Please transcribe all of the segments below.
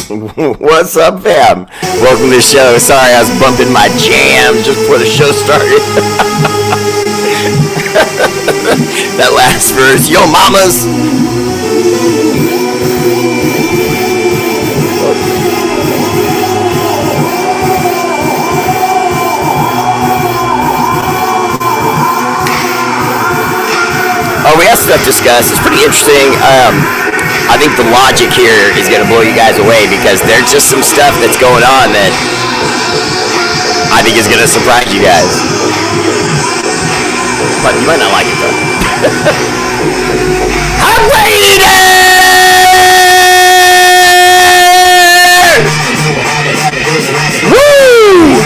What's up, fam? Welcome to the show. Sorry, I was bumping my jam just before the show started. That last verse, yo mamas. Oh, we have stuff to discuss. It's pretty interesting. I think the logic here is going to blow you guys away because there's just some stuff that's going on that I think is going to surprise you guys. But you might not like it though. I'm waiting! Woo!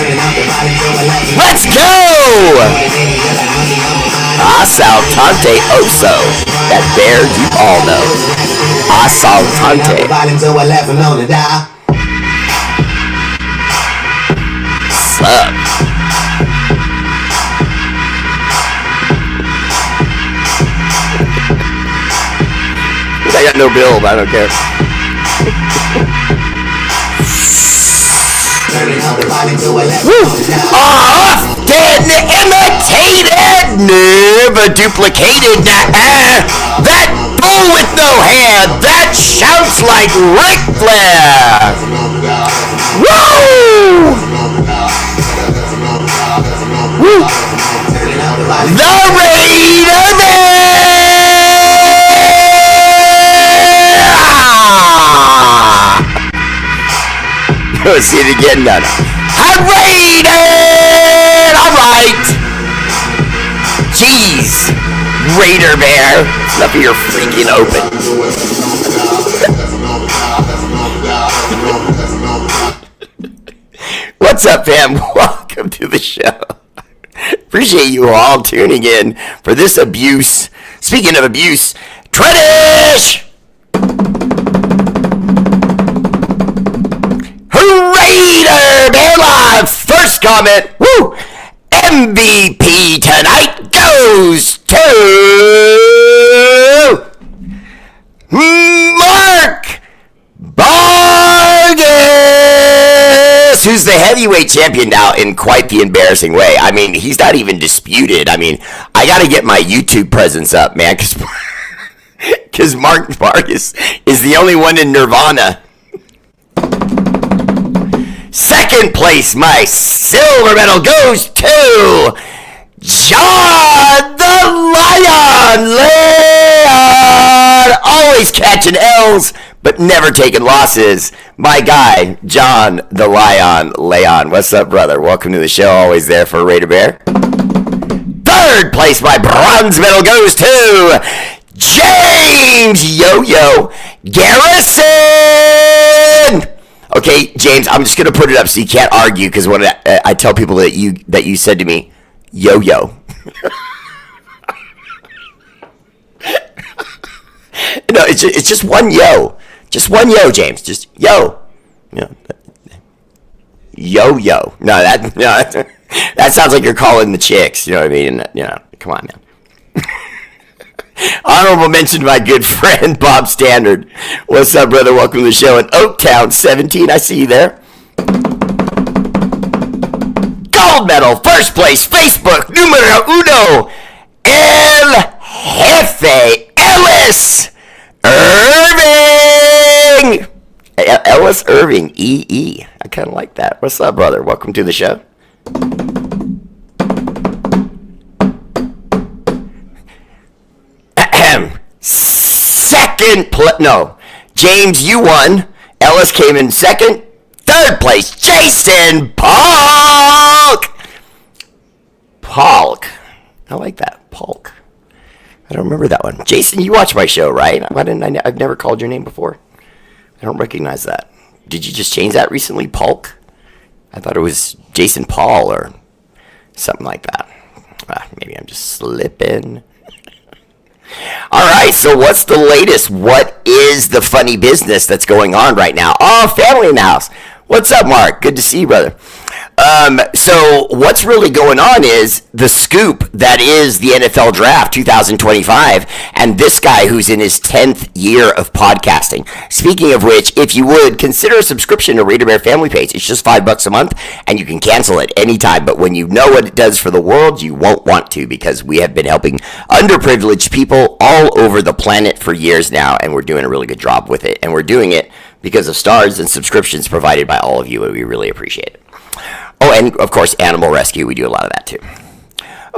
Let's go! Assaltante Oso. That bear you all know. Assaltante. Sup? I got no bill, but I don't care. Often imitated, never duplicated. That bull with no hair, that shouts like Ric Flair. Woo! Woo! The Raider Bear! Let's see it again now. I'm raided! Alright! Jeez! Raider Bear! Enough of your freaking open. What's up, fam? Welcome to the show. Appreciate you all tuning in for this abuse. Speaking of abuse, Tradish! Raider Bear Live! First comment, woo! MVP tonight goes to Mark Vargas, who's the heavyweight champion now in quite the embarrassing way. I mean, he's not even disputed. I mean, I gotta get my YouTube presence up, man, because Mark Vargas is the only one in Nirvana. Second place, my silver medal goes to John the Lion. Always catching L's, but never taking losses. My guy, John the Lion Leon. What's up, brother? Welcome to the show. Always there for Raider Bear. Third place, my bronze medal goes to James Yo-Yo Garrison. Okay, James, I'm just gonna put it up so you can't argue because when I tell people that you said to me, yo-yo. No, it's just one yo. Just one yo, James. Just yo. Yo-yo. No, that sounds like you're calling the chicks. You know what I mean? Come on, man. Honorable mention to my good friend, Bob Standard. What's up, brother? Welcome to the show in Oaktown, 17. I see you there. Gold medal, first place, Facebook, numero uno, El Jefe, Ellis Irving. Ellis Irving, EE. I kind of like that. What's up, brother? Welcome to the show. No, James, you won. Ellis came in second. Third place, Jason Polk. I like that, Polk. I don't remember that one. Jason, you watch my show, right? Why didn't I? I've never called your name before. I don't recognize that. Did you just change that recently, Polk? I thought it was Jason Paul or something like that. Maybe I'm just slipping. All right, so what's the latest? What is the funny business that's going on right now? Oh, family in the house. What's up, Mark? Good to see you, brother. So what's really going on is the scoop that is the NFL Draft 2025, and this guy who's in his 10th year of podcasting. Speaking of which, if you would consider a subscription to R8RBEAR Family Page, it's just $5 a month, and you can cancel it anytime. But when you know what it does for the world, you won't want to, because we have been helping underprivileged people all over the planet for years now, and we're doing a really good job with it. And we're doing it because of stars and subscriptions provided by all of you, and we really appreciate it. Oh, and of course, animal rescue. We do a lot of that too.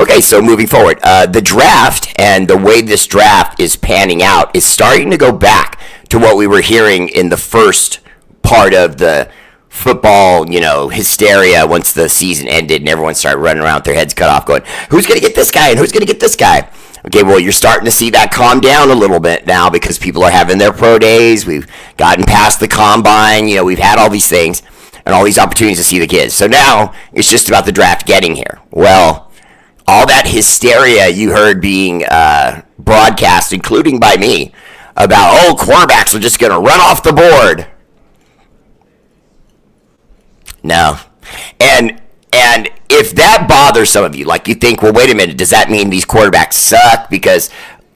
Okay, so moving forward, the draft and the way this draft is panning out is starting to go back to what we were hearing in the first part of the football, hysteria once the season ended and everyone started running around with their heads cut off going, who's going to get this guy and who's going to get this guy? Okay, well, you're starting to see that calm down a little bit now because people are having their pro days. We've gotten past the combine. We've had all these things and all these opportunities to see the kids. So now it's just about the draft getting here. Well, all that hysteria you heard being broadcast, including by me, about, quarterbacks are just going to run off the board. No. And if that bothers some of you, like you think, well, wait a minute, does that mean these quarterbacks suck because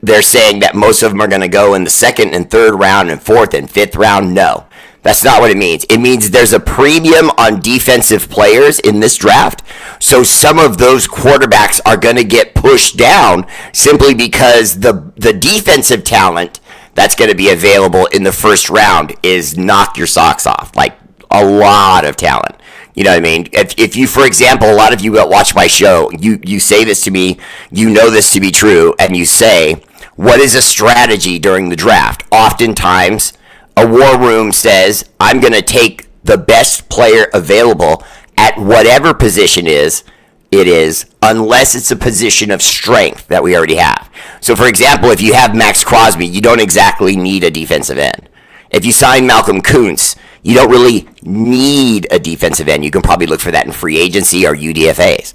they're saying that most of them are going to go in the second and third round and fourth and fifth round? No. That's not what it means. It means there's a premium on defensive players in this draft. So some of those quarterbacks are going to get pushed down simply because the defensive talent that's going to be available in the first round is knock your socks off. Like a lot of talent. You know what I mean? If you, for example, a lot of you that watch my show, you say this to me, you know this to be true, and you say, what is a strategy during the draft? Oftentimes, a war room says, I'm going to take the best player available at whatever position it is, unless it's a position of strength that we already have. So, for example, if you have Max Crosby, you don't exactly need a defensive end. If you sign Malcolm Kuntz, you don't really need a defensive end. You can probably look for that in free agency or UDFAs.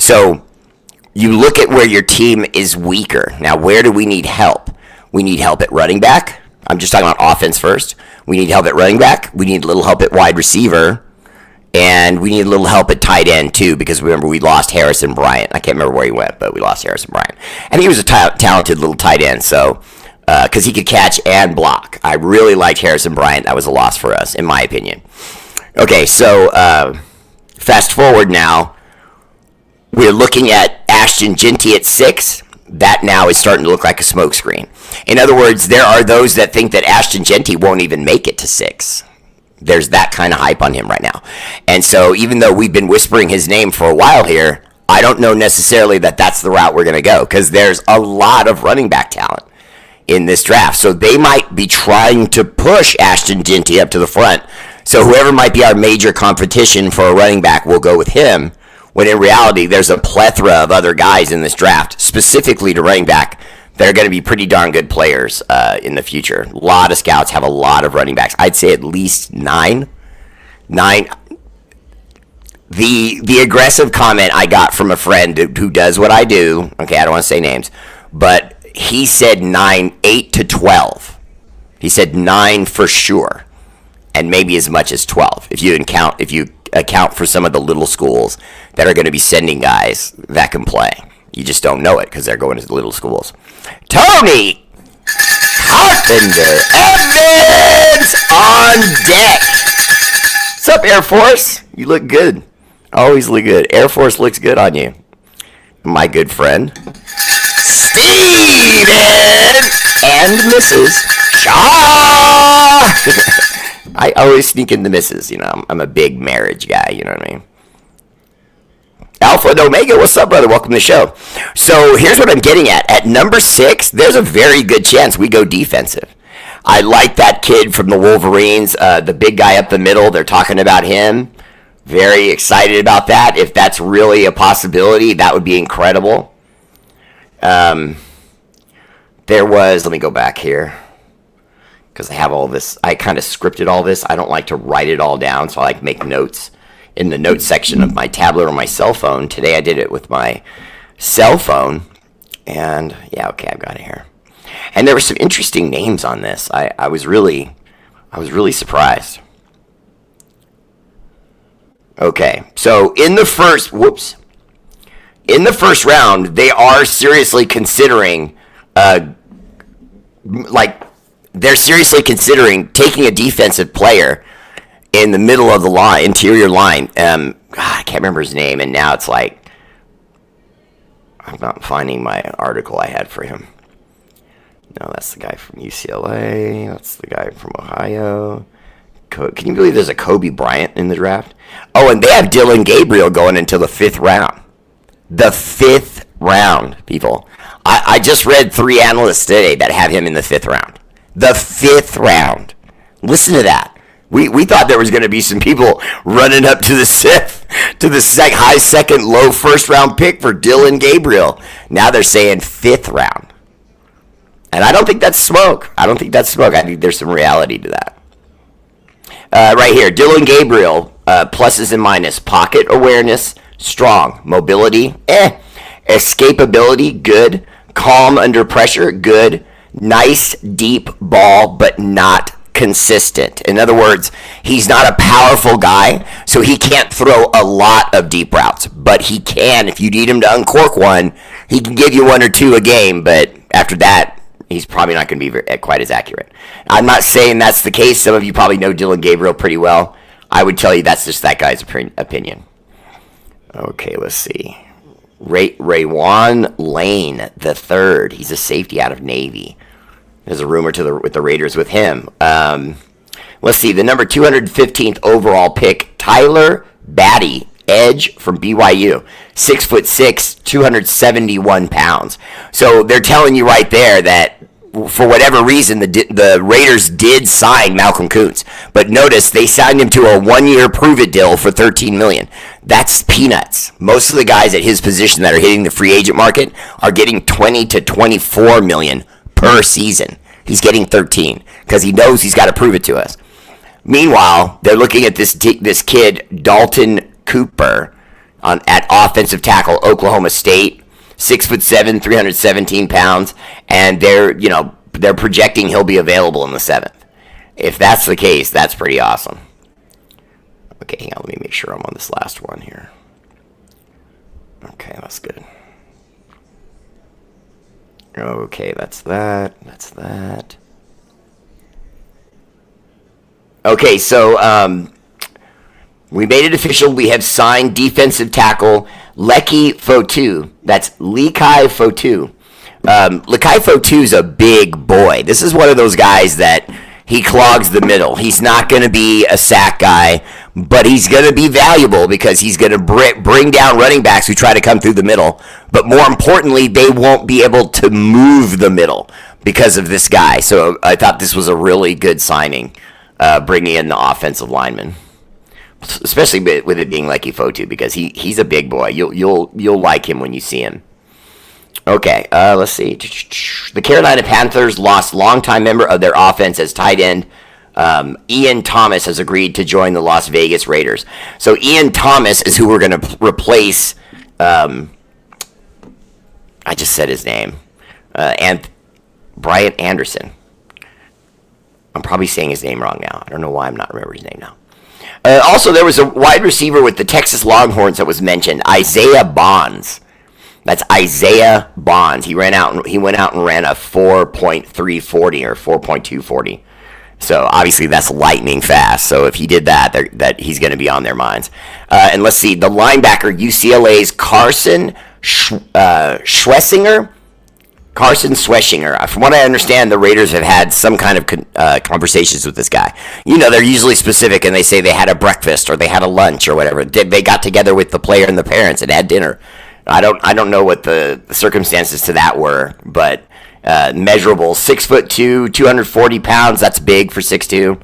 So, you look at where your team is weaker. Now, where do we need help? We need help at running back. I'm just talking about offense first. We need help at running back. We need a little help at wide receiver. And we need a little help at tight end, too, because remember, we lost Harrison Bryant. I can't remember where he went, but we lost Harrison Bryant. And he was a talented little tight end, so because he could catch and block. I really liked Harrison Bryant. That was a loss for us, in my opinion. Okay, so fast forward now. We're looking at Ashton Jeanty at 6. That now is starting to look like a smokescreen. In other words, there are those that think that Ashton Jeanty won't even make it to 6. There's that kind of hype on him right now. And so even though we've been whispering his name for a while here, I don't know necessarily that that's the route we're going to go because there's a lot of running back talent in this draft. So they might be trying to push Ashton Jeanty up to the front. So whoever might be our major competition for a running back will go with him, when in reality there's a plethora of other guys in this draft, specifically to running back, that are going to be pretty darn good players in the future. A lot of scouts have a lot of running backs. I'd say at least 9. The aggressive comment I got from a friend who does what I do, okay, I don't want to say names, but he said 8 to 12. He said 9 for sure, and maybe as much as 12 if you account for some of the little schools that are going to be sending guys that can play. You just don't know it because they're going to the little schools. Tony Carpenter Evans on deck. What's up, Air Force? You look good. Always look good. Air Force looks good on you. My good friend, Steven and Mrs. Shaw. I always sneak in the misses, I'm a big marriage guy, you know what I mean? Alpha and Omega, what's up, brother? Welcome to the show. So here's what I'm getting at. At number 6, there's a very good chance we go defensive. I like that kid from the Wolverines, the big guy up the middle. They're talking about him. Very excited about that. If that's really a possibility, that would be incredible. Let me go back here, because I have all this. I kind of scripted all this. I don't like to write it all down, so I like make notes in the notes section of my tablet or my cell phone. Today I did it with my cell phone, and yeah, okay, I've got it here. And there were some interesting names on this. I was really surprised. Okay, so in the first round, they are seriously considering, they're seriously considering taking a defensive player in the middle of the line, interior line. I can't remember his name, and now it's like, I'm not finding my article I had for him. No, that's the guy from UCLA. That's the guy from Ohio. Can you believe there's a Kobe Bryant in the draft? Oh, and they have Dylan Gabriel going until the 5th round. The 5th round, people. I just read 3 analysts today that have him in the 5th round. The 5th round. Listen to that. We thought there was going to be some people running up to the high second, low first round pick for Dylan Gabriel. Now they're saying 5th round. And I don't think that's smoke. I think there's some reality to that. Right here, Dylan Gabriel, pluses and minus. Pocket awareness, strong. Mobility, escapability, good. Calm under pressure, good. Nice, deep ball, but not consistent. In other words, he's not a powerful guy, so he can't throw a lot of deep routes. But he can, if you need him to uncork one, he can give you 1 or 2 a game, but after that, he's probably not going to be quite as accurate. I'm not saying that's the case. Some of you probably know Dylan Gabriel pretty well. I would tell you that's just that guy's opinion. Okay, let's see. Raywan Lane the third. He's a safety out of Navy. There's a rumor with the Raiders with him. Let's see. The number 215th overall pick, Tyler Batty, edge from BYU. 6'6", 271 pounds. So they're telling you right there that for whatever reason, the Raiders did sign Malcolm Kuntz. But notice they signed him to a 1-year prove-it deal for $13 million. That's peanuts. Most of the guys at his position that are hitting the free agent market are getting $20 to $24 million per season. He's getting 13 because he knows he's got to prove it to us. Meanwhile, they're looking at this kid, Dalton Cooper, at offensive tackle, Oklahoma State. 6'7", 317 pounds, and they're projecting he'll be available in the 7th. If that's the case, that's pretty awesome. Okay, hang on, let me make sure I'm on this last one here. Okay, that's good. Okay, that's that. Okay, so we made it official. We have signed defensive tackle Leki Fotu. That's Lekai Fotu. Lekai Fotu is a big boy. This is one of those guys that he clogs the middle. He's not going to be a sack guy, but he's going to be valuable because he's going to bring down running backs who try to come through the middle. But more importantly, they won't be able to move the middle because of this guy. So I thought this was a really good signing, bringing in the offensive lineman. Especially with it being Leki Fotu, because he's a big boy. You'll like him when you see him. Okay, let's see. The Carolina Panthers lost longtime member of their offense as tight end. Ian Thomas has agreed to join the Las Vegas Raiders. So Ian Thomas is who we're going to replace. I just said his name. And Bryant Anderson. I'm probably saying his name wrong now. I don't know why I'm not remembering his name now. Also, there was a wide receiver with the Texas Longhorns that was mentioned, Isaiah Bonds. That's Isaiah Bonds. He went out and ran a 4.340 or 4.240. So obviously that's lightning fast. So if he did that he's going to be on their minds. And let's see, the linebacker, UCLA's Carson Schwessinger. From what I understand, the Raiders have had some kind of conversations with this guy. They're usually specific, and they say they had a breakfast or they had a lunch or whatever. They got together with the player and the parents and had dinner. I don't know what the circumstances to that were, but measurable, 6'2", 240 pounds. That's big for 6'2".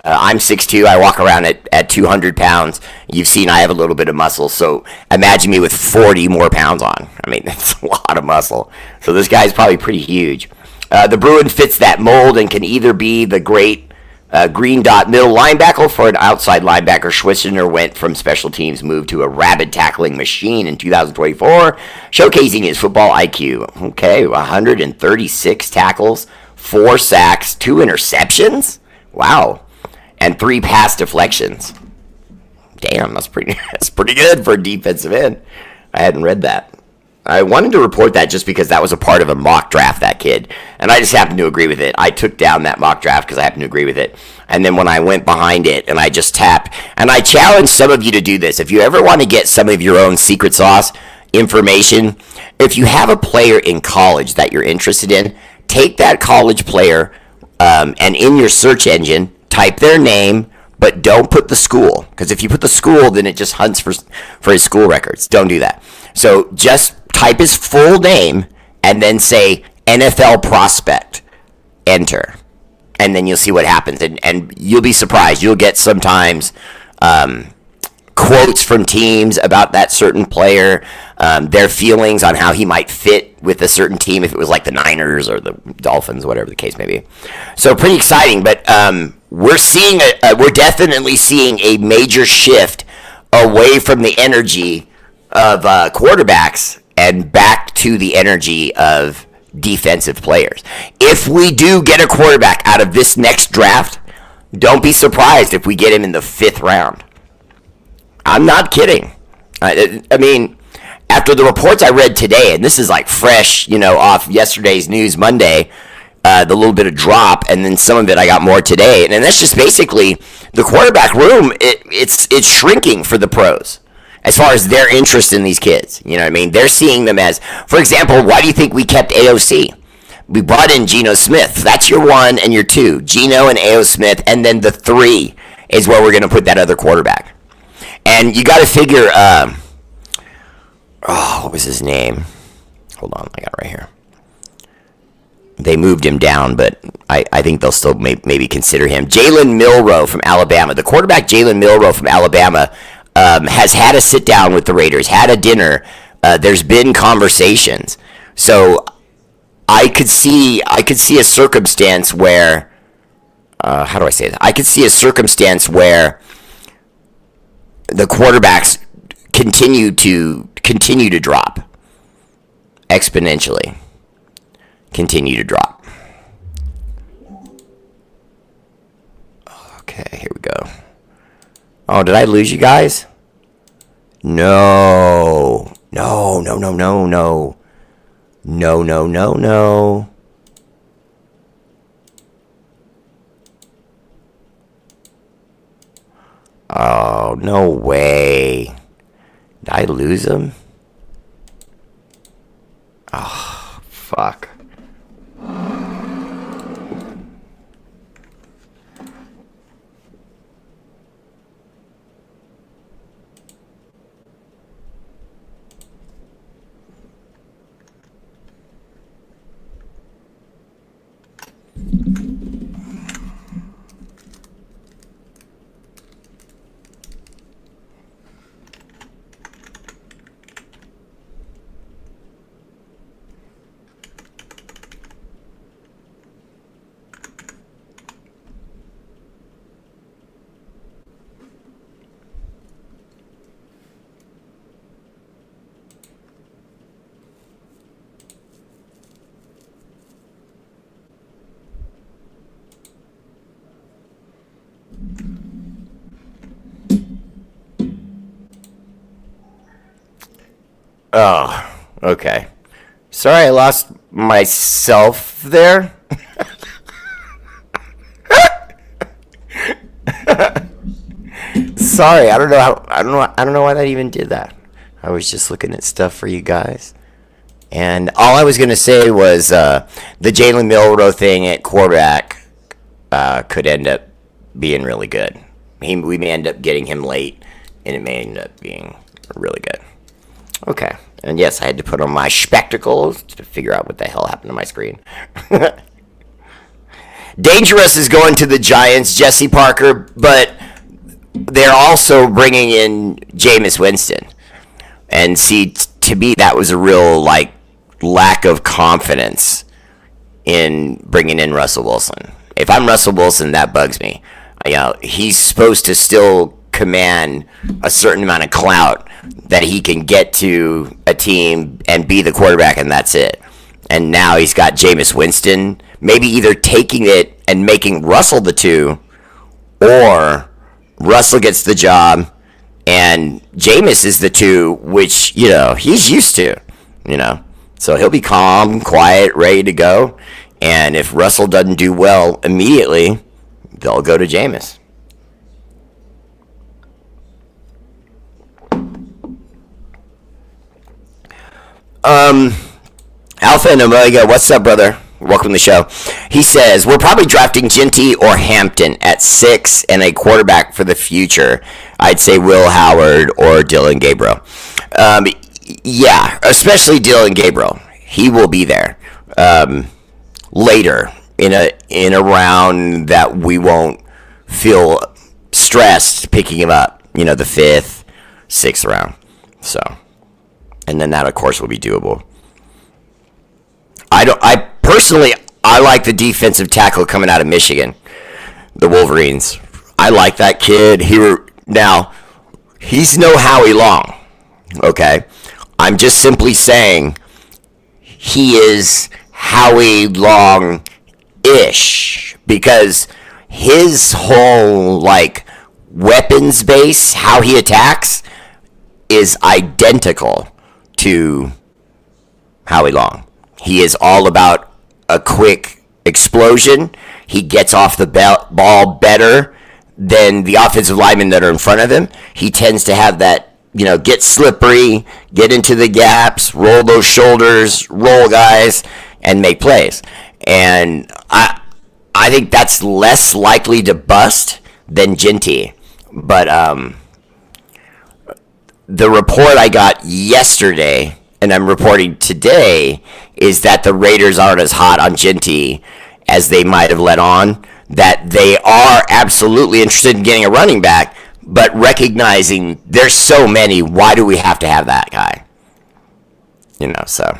I'm 6'2". I walk around at 200 pounds. You've seen I have a little bit of muscle, so imagine me with 40 more pounds on. I mean, that's a lot of muscle. So this guy's probably pretty huge. The Bruin fits that mold and can either be the great green dot middle linebacker for an outside linebacker. Schwissner went from special teams, moved to a rabid tackling machine in 2024, showcasing his football IQ. Okay, 136 tackles, 4 sacks, 2 interceptions. Wow. And 3 pass deflections. Damn, that's pretty that's pretty good for a defensive end. I hadn't read that. I wanted to report that just because that was a part of a mock draft, that kid. And I just happened to agree with it. I took down that mock draft because I happened to agree with it. And then when I went behind it and I just tapped, and I challenge some of you to do this. If you ever want to get some of your own secret sauce information, if you have a player in college that you're interested in, take that college player and in your search engine, type their name, but don't put the school. Because if you put the school, then it just hunts for his school records. Don't do that. So just type his full name and then say NFL prospect. Enter. And then you'll see what happens. And you'll be surprised. You'll get sometimes quotes from teams about that certain player, their feelings on how he might fit with a certain team, if it was like the Niners or the Dolphins, whatever the case may be. So pretty exciting, but we're definitely seeing a major shift away from the energy of quarterbacks and back to the energy of defensive players. If we do get a quarterback out of this next draft, don't be surprised if we get him in the 5th round. I'm not kidding. I mean, after the reports I read today, and this is like fresh, off yesterday's news Monday, the little bit of drop, and then some of it I got more today, and that's just basically the quarterback room. It's shrinking for the pros as far as their interest in these kids. You know what I mean? They're seeing them as, for example, why do you think we kept AOC? We brought in Geno Smith. That's your 1 and your 2. Geno and A.O. Smith, and then the 3 is where we're going to put that other quarterback. And you got to figure, what was his name? Hold on, I got it right here. They moved him down, but I think they'll still maybe consider him. Jalen Milroe from Alabama. The quarterback, Jalen Milroe from Alabama, has had a sit down with the Raiders, had a dinner. There's been conversations. So I could see a circumstance where, how do I say that? I could see a circumstance where the quarterbacks continue to drop exponentially. Continue to drop. Okay, here we go. Oh, did I lose you guys? No. No. Oh, no way. Did I lose him? Oh, fuck. Oh, okay. Sorry I lost myself there. Sorry, I don't know why that even did that. I was just looking at stuff for you guys. And all I was going to say was the Jalen Milroe thing at quarterback could end up being really good. We may end up getting him late, and it may end up being really good. Okay. And yes, I had to put on my spectacles to figure out what the hell happened to my screen. Dangerous is going to the Giants, Jesse Parker, but they're also bringing in Jameis Winston. And see, to me, that was a real, lack of confidence in bringing in Russell Wilson. If I'm Russell Wilson, that bugs me. He's supposed to still command a certain amount of clout that he can get to a team and be the quarterback, and that's it. And now he's got Jameis Winston, maybe either taking it and making Russell the 2, or Russell gets the job And Jameis is the 2, which, he's used to, So he'll be calm, quiet, ready to go. And if Russell doesn't do well immediately, they'll go to Jameis. Alpha and Omega, what's up, brother? Welcome to the show. He says, we're probably drafting Ginty or Hampton at 6 and a quarterback for the future. I'd say Will Howard or Dylan Gabriel. Yeah, especially Dylan Gabriel. He will be there later in a round that we won't feel stressed picking him up. The 5th, 6th round. So, and then that, of course, will be doable. I personally like the defensive tackle coming out of Michigan, the Wolverines. I like that kid. He's no Howie Long, okay? I'm just simply saying he is Howie Long-ish because his whole, weapons base, how he attacks, is identical to Howie Long. He is all about a quick explosion. He gets off the ball better than the offensive linemen that are in front of him. He tends to have that, get slippery, get into the gaps, roll those shoulders, roll guys, and make plays. And I think that's less likely to bust than Ginty. But the report I got yesterday, and I'm reporting today, is that the Raiders aren't as hot on Ginty as they might have let on, that they are absolutely interested in getting a running back, but recognizing there's so many, why do we have to have that guy? So.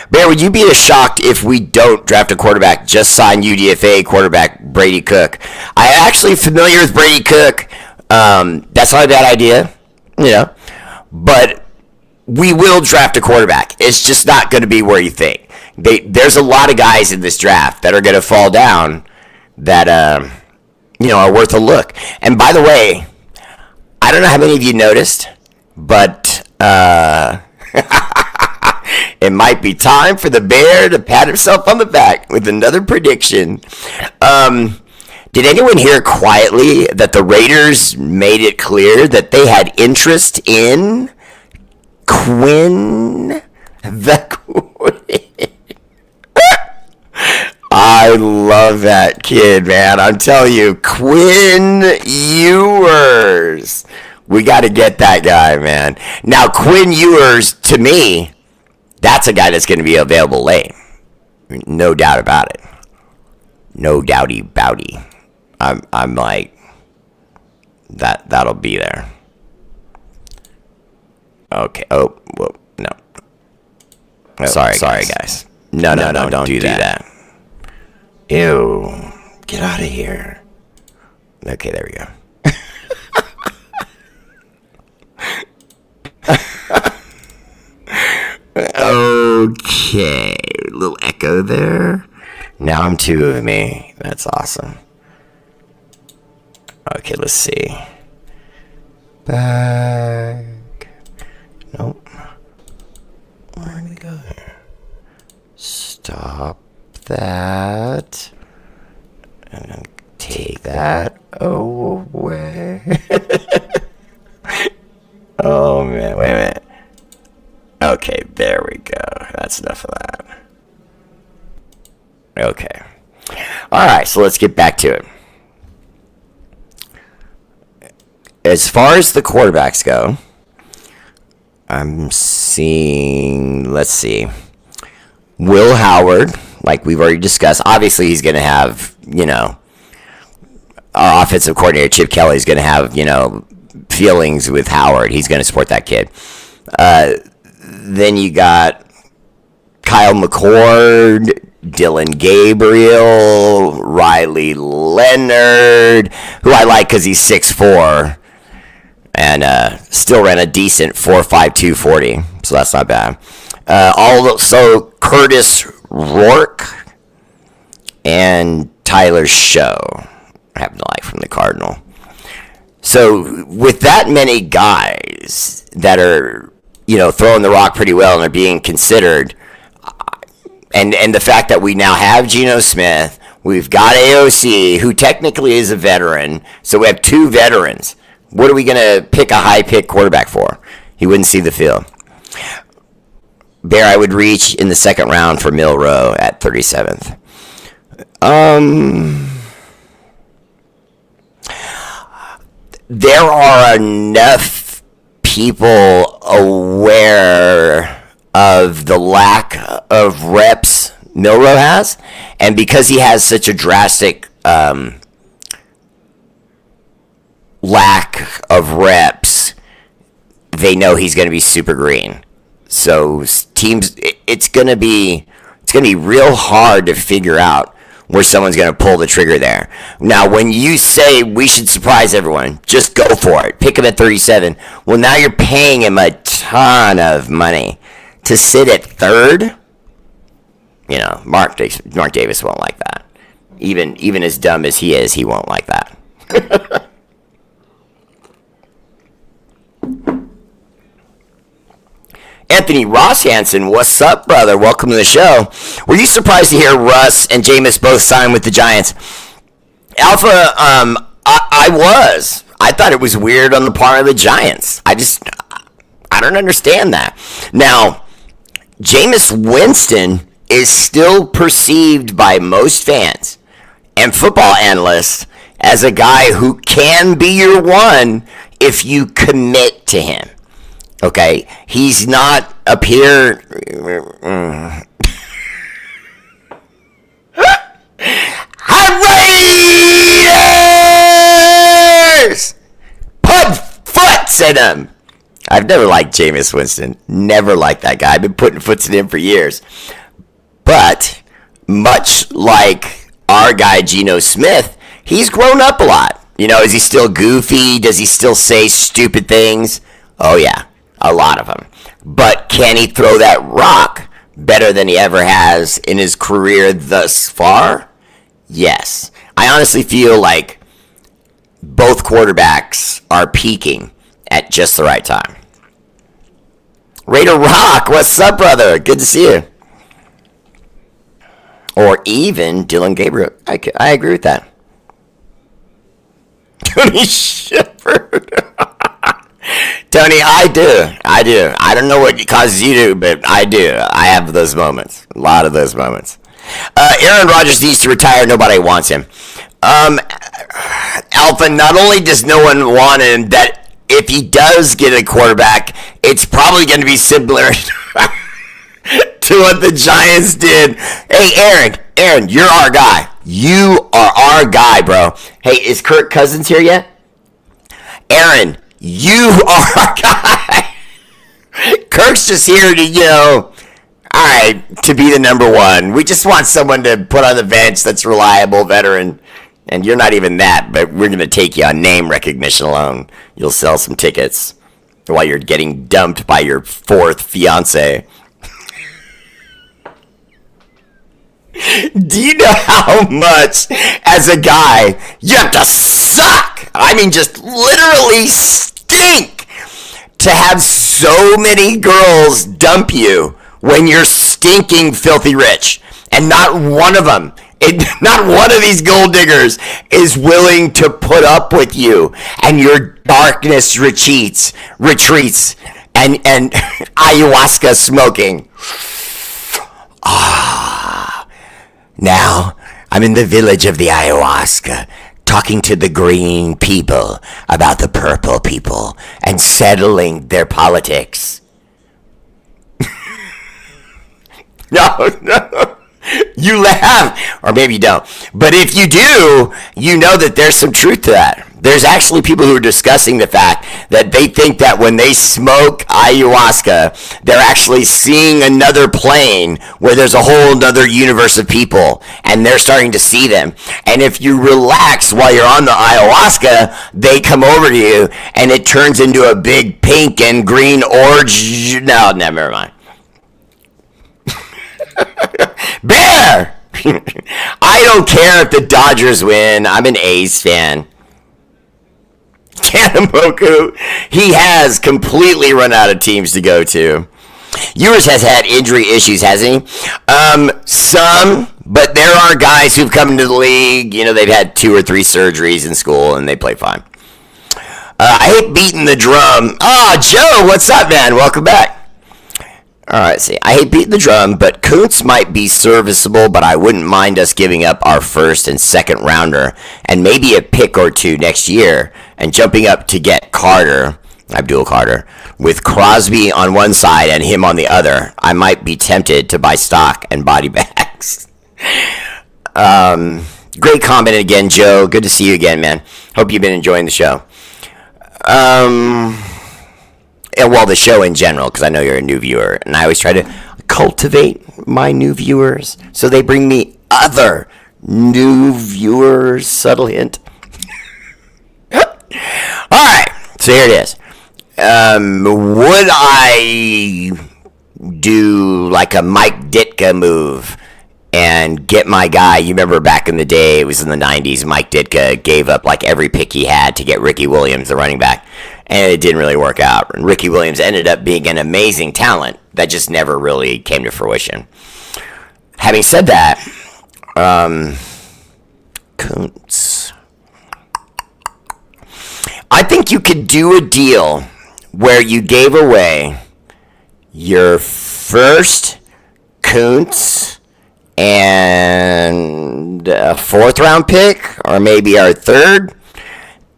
Bear, would you be shocked if we don't draft a quarterback, just sign UDFA quarterback Brady Cook? I'm actually familiar with Brady Cook. That's not a bad idea, but we will draft a quarterback. It's just not going to be where you think. There's a lot of guys in this draft that are going to fall down that, are worth a look. And by the way, I don't know how many of you noticed, but it might be time for the Bear to pat himself on the back with another prediction. Did anyone hear quietly that the Raiders made it clear that they had interest in Quinn the Queen? I love that kid, man. I'm telling you, Quinn Ewers. We got to get that guy, man. Now, Quinn Ewers, to me, that's a guy that's going to be available late. No doubt about it. No doubty bouty. I'm like, that'll be there. Okay. Oh, well, no. Oh, sorry, guys. No, don't do that. Ew. Get out of here. Okay, there we go. Okay. A little echo there. Now I'm 2 of me. That's awesome. Okay, let's see. Back. Nope. Where did we go here? Stop that. And take that away. Oh, man. Wait a minute. Okay, there we go. That's enough of that. Okay. Alright, so let's get back to it. As far as the quarterbacks go, I'm seeing, let's see, Will Howard, like we've already discussed. Obviously, he's going to have, our offensive coordinator, Chip Kelly, is going to have, feelings with Howard. He's going to support that kid. Then you got Kyle McCord, Dylan Gabriel, Riley Leonard, who I like because he's 6'4", and still ran a decent 4.52 40, so that's not bad. Also, Curtis Rourke and Tyler Show, I happen to like from the Cardinal. So So with that many guys that are, throwing the rock pretty well and are being considered, and the fact that we now have Geno Smith, we've got AOC, who technically is a veteran, so we have two veterans. What are we going to pick a high-pick quarterback for? He wouldn't see the field. Bear, I would reach in the second round for Milroe at 37th. There are enough people aware of the lack of reps Milroe has, and because he has such a drastic lack of reps, they know he's going to be super green. So teams, it's going to be real hard to figure out where someone's going to pull the trigger there. Now, when you say we should surprise everyone, just go for it. Pick him at 37. Well, now you're paying him a ton of money to sit at third. Mark Davis won't like that. Even as dumb as he is, he won't like that. Anthony Ross Hansen, what's up, brother? Welcome to the show. Were you surprised to hear Russ and Jameis both sign with the Giants? Alpha, I was. I thought it was weird on the part of the Giants. I don't understand that. Now, Jameis Winston is still perceived by most fans and football analysts as a guy who can be your one if you commit to him. Okay, he's not up here. R8RBEAR! Put foots in him. I've never liked Jameis Winston. Never liked that guy. I've been putting foots in him for years. But much like our guy Geno Smith, he's grown up a lot. Is he still goofy? Does he still say stupid things? Oh yeah. A lot of them. But can he throw that rock better than he ever has in his career thus far? Yes. I honestly feel like both quarterbacks are peaking at just the right time. Raider Rock, what's up, brother? Good to see you. Or even Dylan Gabriel. I agree with that. Tony Shepard. Tony, I do. I don't know what causes you to, but I do. I have those moments. A lot of those moments. Aaron Rodgers needs to retire. Nobody wants him. Alpha, not only does no one want him, that if he does get a quarterback, it's probably going to be similar to what the Giants did. Hey, Aaron, you're our guy. You are our guy, bro. Hey, is Kirk Cousins here yet? Aaron, you are our guy. Kirk's just here to, to be the number one. We just want someone to put on the bench that's reliable, veteran. And you're not even that, but we're going to take you on name recognition alone. You'll sell some tickets while you're getting dumped by your fourth fiance. Do you know how much, as a guy, you have to suck? I mean, just literally stink to have so many girls dump you when you're stinking filthy rich. And not one of them, not one of these gold diggers is willing to put up with you. And your darkness retreats, and ayahuasca smoking. Now, I'm in the village of the ayahuasca, talking to the green people about the purple people and settling their politics. No. You laugh, or maybe you don't. But if you do, you know that there's some truth to that. There's actually people who are discussing the fact that they think that when they smoke ayahuasca, they're actually seeing another plane where there's a whole other universe of people, and they're starting to see them. And if you relax while you're on the ayahuasca, they come over to you, and it turns into a big pink and green orange. No, never mind. Bear! I don't care if the Dodgers win. I'm an A's fan. Kanemaku, he has completely run out of teams to go to. Ewers has had injury issues, hasn't he? Some, but there are guys who've come into the league. You know, they've had 2 or 3 surgeries in school, and they play fine. I hate beating the drum. Joe, what's up, man? Welcome back. All right, see, I hate beating the drum, but Kuntz might be serviceable, but I wouldn't mind us giving up our first and second rounder and maybe a pick or 2 next year and jumping up to get Carter, Abdul Carter, with Crosby on one side and him on the other. I might be tempted to buy stock and body bags. Great comment again, Joe. Good to see you again, man. Hope you've been enjoying the show. And well, the show in general, because I know you're a new viewer, and I always try to cultivate my new viewers so they bring me other new viewers. Subtle hint. All right, so here it is. Would I do like a Mike Ditka move and get my guy? You remember back in the day, it was in the 90s, Mike Ditka gave up like every pick he had to get Ricky Williams, the running back, and it didn't really work out. And Ricky Williams ended up being an amazing talent that just never really came to fruition. Having said that, Kuntz, I think you could do a deal where you gave away your first, Kuntz, and a 4th round pick, or maybe our 3rd,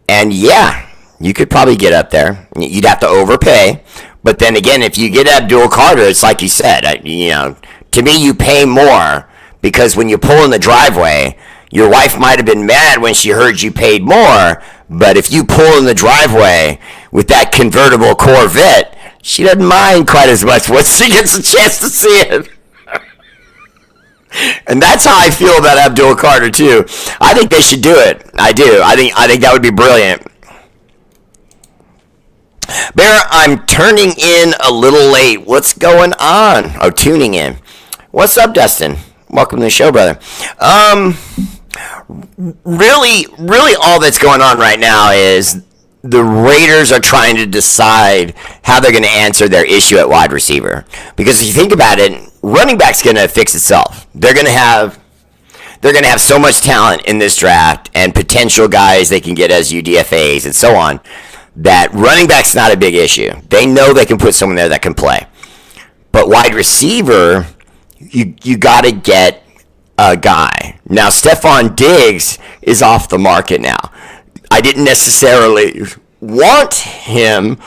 and yeah, you could probably get up there. You'd have to overpay, but then again, if you get Abdul Carter, it's like you said, to me, you pay more, because when you pull in the driveway, your wife might have been mad when she heard you paid more, but if you pull in the driveway with that convertible Corvette, she doesn't mind quite as much once she gets a chance to see it. And that's how I feel about Abdul Carter too. I think they should do it. I do. I think that would be brilliant. Bear, I'm turning in a little late. What's going on? Oh, tuning in. What's up, Dustin? Welcome to the show, brother. Really all that's going on right now is the Raiders are trying to decide how they're going to answer their issue at wide receiver. Because if you think about it, running back's going to fix itself. They're going to have so much talent in this draft and potential guys they can get as UDFAs and so on, that running back's not a big issue. They know they can put someone there that can play. But wide receiver, you got to get a guy. Now, Stephon Diggs is off the market now. I didn't necessarily want him,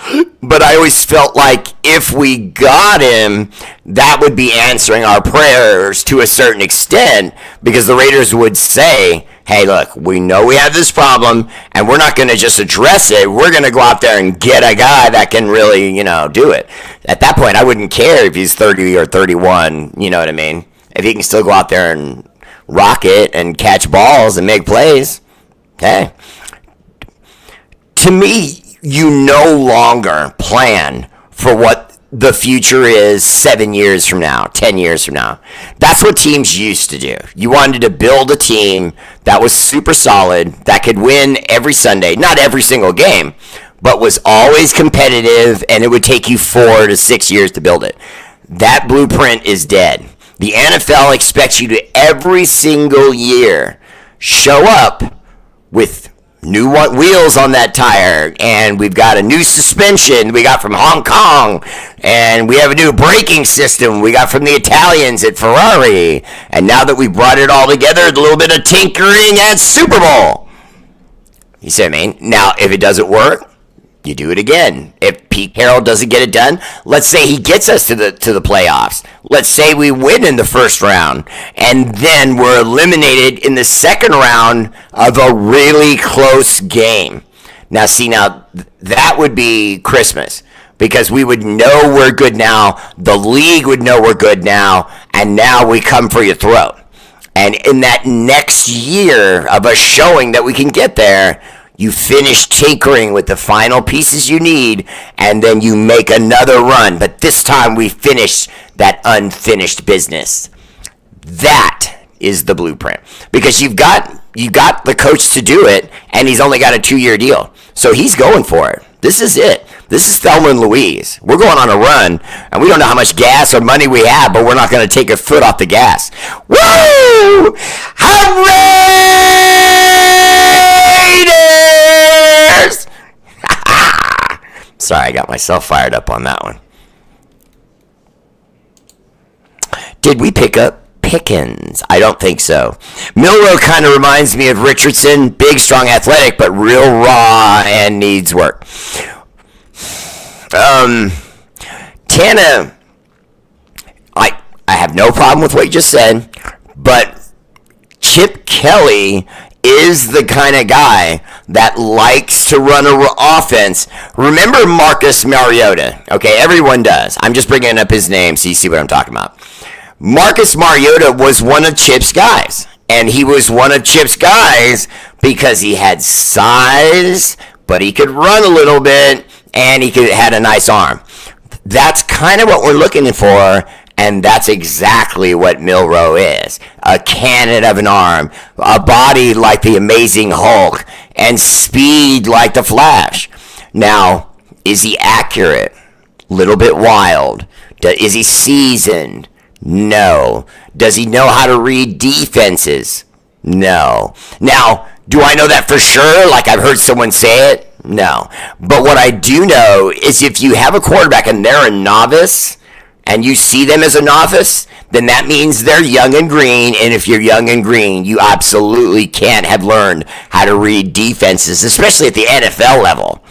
but I always felt like if we got him, that would be answering our prayers to a certain extent, because the Raiders would say, hey, look, we know we have this problem, and we're not going to just address it. We're going to go out there and get a guy that can really, do it. At that point, I wouldn't care if he's 30 or 31, you know what I mean? If he can still go out there and rock it and catch balls and make plays, hey. To me, you no longer plan for what the future is 7 years from now, 10 years from now. That's what teams used to do. You wanted to build a team that was super solid, that could win every Sunday, not every single game, but was always competitive, and it would take you 4 to 6 years to build it. That blueprint is dead. The NFL expects you to every single year show up with new wheels on that tire, and we've got a new suspension we got from Hong Kong, and we have a new braking system we got from the Italians at Ferrari, and now that we brought it all together, a little bit of tinkering at Super Bowl. You see what I mean? Now, if it doesn't work, you do it again. If Pete Carroll doesn't get it done, let's say he gets us to the playoffs. Let's say we win in the first round, and then we're eliminated in the second round of a really close game. Now, that would be Christmas, because we would know we're good now, the league would know we're good now, and now we come for your throat. And in that next year of us showing that we can get there, you finish tinkering with the final pieces you need, and then you make another run. But this time we finish that unfinished business. That is the blueprint. Because you've got you got the coach to do it, and he's only got a 2-year deal. So he's going for it. This is it. This is Thelma and Louise. We're going on a run, and we don't know how much gas or money we have, but we're not going to take a foot off the gas. Woo! Raiders! Sorry, I got myself fired up on that one. Did we pick up Pickens? I don't think so. Milroe kind of reminds me of Richardson. Big, strong, athletic, but real raw and needs work. Tana, I have no problem with what you just said, but Chip Kelly is the kind of guy that likes to run an offense. Remember Marcus Mariota? Okay, everyone does. I'm just bringing up his name so you see what I'm talking about. Marcus Mariota was one of Chip's guys, and he was one of Chip's guys because he had size, but he could run a little bit, and he had a nice arm. That's kind of what we're looking for, and that's exactly what Milroe is. A cannon of an arm, a body like the Amazing Hulk, and speed like the Flash. Now, is he accurate? Little bit wild. Is he seasoned? No. Does he know how to read defenses? No. Now, do I know that for sure? Like I've heard someone say it? No. But what I do know is if you have a quarterback and they're a novice, and you see them as a novice, then that means they're young and green, and if you're young and green, you absolutely can't have learned how to read defenses, especially at the NFL level.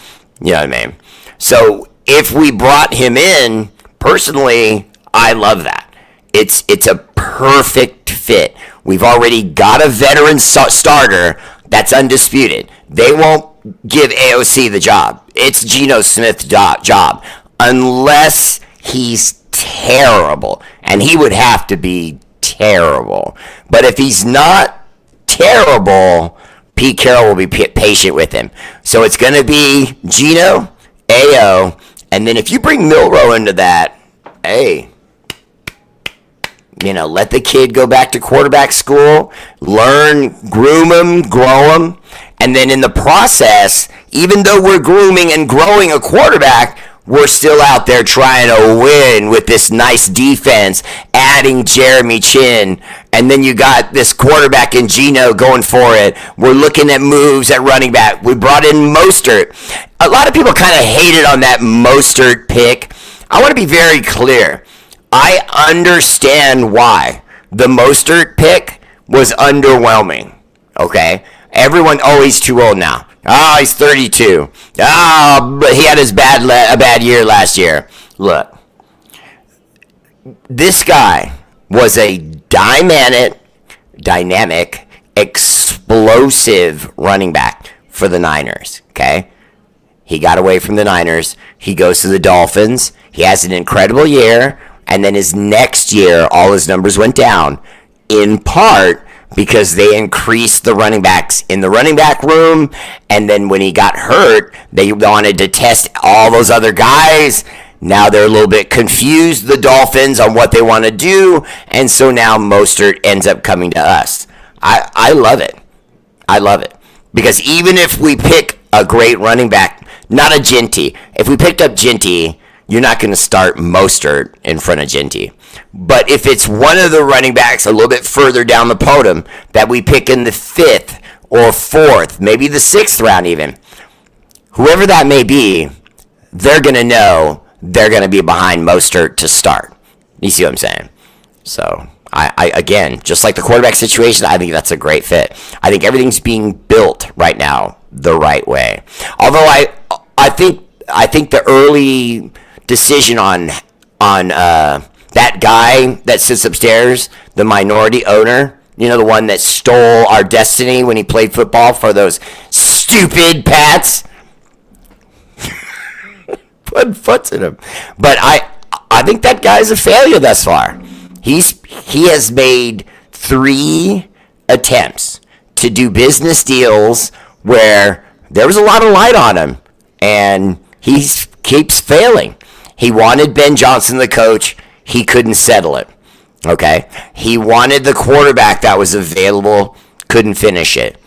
You know what I mean? So if we brought him in, personally, I love that. It's a perfect fit. We've already got a veteran starter that's undisputed. They won't give AOC the job. It's Geno Smith's job. Unless he's terrible. And he would have to be terrible. But if he's not terrible, Pete Carroll will be patient with him. So it's going to be Geno, AO, and then if you bring Milroe into that, hey, you know, let the kid go back to quarterback school, learn, groom him, grow him, and then in the process, even though we're grooming and growing a quarterback, we're still out there trying to win with this nice defense, adding Jeremy Chin, and then you got this quarterback in Geno going for it. We're looking at moves at running back. We brought in Mostert. A lot of people kind of hated on that Mostert pick. I want to be very clear. I understand why the Mostert pick was underwhelming, okay? Everyone, oh, he's too old now. Oh, he's 32. Oh, but he had his bad year last year. Look, this guy was a dynamic, explosive running back for the Niners, okay? He got away from the Niners. He goes to the Dolphins. He has an incredible year. And then his next year, all his numbers went down, in part because they increased the running backs in the running back room. And then when he got hurt, they wanted to test all those other guys. Now they're a little bit confused, the Dolphins, on what they want to do. And so now Mostert ends up coming to us. I love it. I love it. Because even if we pick a great running back, not a Ginty. If we picked up Ginty, you're not going to start Mostert in front of Ginty. But if it's one of the running backs a little bit further down the podium that we pick in the 5th or 4th, maybe the 6th round even, whoever that may be, they're going to know they're going to be behind Mostert to start. You see what I'm saying? So, I again, just like the quarterback situation, I think that's a great fit. I think everything's being built right now the right way. Although I think the early decision on that guy that sits upstairs, the minority owner, you know, the one that stole our destiny when he played football for those stupid Pats. Put foots in him. But I think that guy's a failure thus far. He has made 3 attempts to do business deals where there was a lot of light on him, and he keeps failing. He wanted Ben Johnson, the coach. He couldn't settle it. Okay? He wanted the quarterback that was available. couldn't finish it.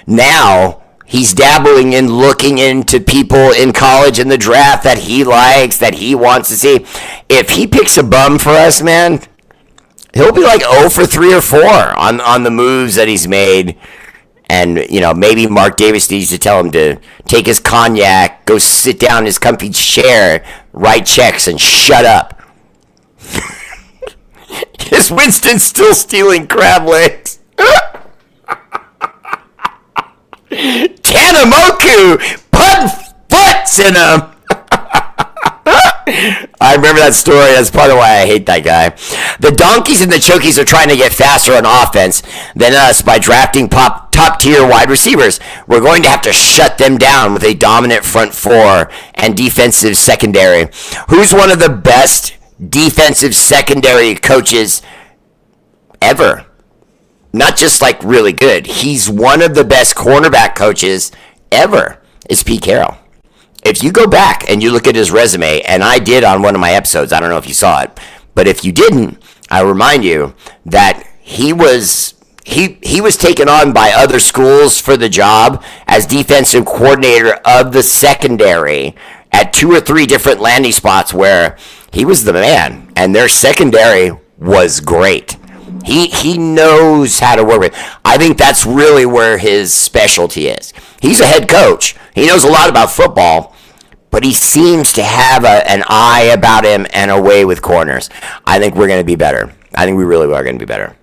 Now he's dabbling in looking into people in college in the draft that he likes, that he wants to see. If he picks a bum for us, man, he'll be like 0 for 3 or 4 on the moves that he's made. And, maybe Mark Davis needs to tell him to take his cognac, go sit down in his comfy chair, write checks, and shut up. Is Winston still stealing crab legs? Tanamoku put foots in him. I remember that story. That's part of why I hate that guy. The Donkeys and the Chokies are trying to get faster on offense than us by drafting top-tier wide receivers. We're going to have to shut them down with a dominant front four and defensive secondary. Who's one of the best defensive secondary coaches ever? Not just like really good. He's one of the best cornerback coaches ever, is Pete Carroll. If you go back and you look at his resume, and I did on one of my episodes, I don't know if you saw it, but if you didn't, I remind you that he was taken on by other schools for the job as defensive coordinator of the secondary at 2 or 3 different landing spots where he was the man, and their secondary was great. He knows how to work with. I think that's really where his specialty is. He's a head coach. He knows a lot about football, but he seems to have an eye about him and a way with corners. I think we're going to be better. I think we really are going to be better.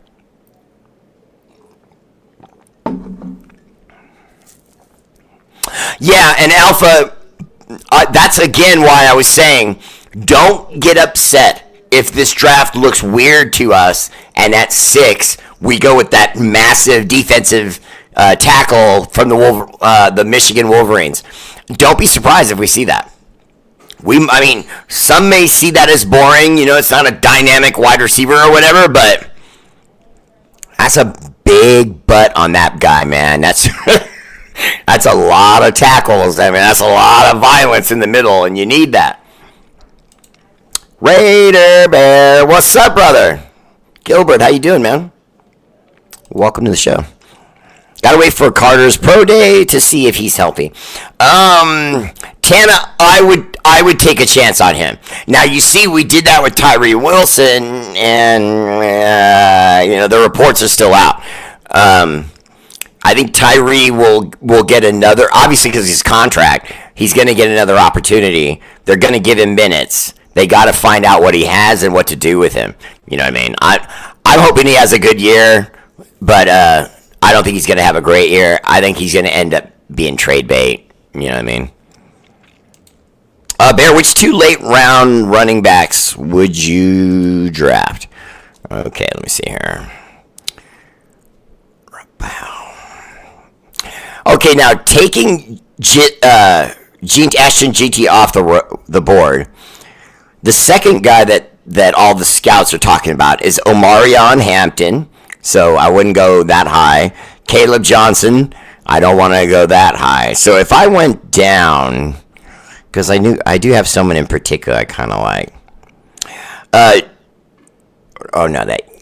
Yeah, and Alpha, that's again why I was saying, don't get upset if this draft looks weird to us, and at 6, we go with that massive defensive tackle from the Michigan Wolverines. Don't be surprised if we see that. Some may see that as boring. It's not a dynamic wide receiver or whatever, but that's a big butt on that guy, man. That's that's a lot of tackles. That's a lot of violence in the middle, and you need that. R8RBEAR, what's up, brother? Gilbert, how you doing, man? Welcome to the show. Gotta wait for Carter's pro day to see if he's healthy. Tana, I would take a chance on him. Now, you see, we did that with Tyree Wilson, and the reports are still out. I think Tyree will get another, obviously because his contract, he's going to get another opportunity. They're going to give him minutes. They got to find out what he has and what to do with him. You know what I mean? I'm hoping he has a good year, but I don't think he's going to have a great year. I think he's going to end up being trade bait. You know what I mean? Bear, which 2 late round running backs would you draft? Okay, let me see here. Okay, now taking Ashton GT off the board, the second guy that all the scouts are talking about is Omarion Hampton, so I wouldn't go that high. Caleb Johnson, I don't want to go that high. So if I went down, because I do have someone in particular I kind of like.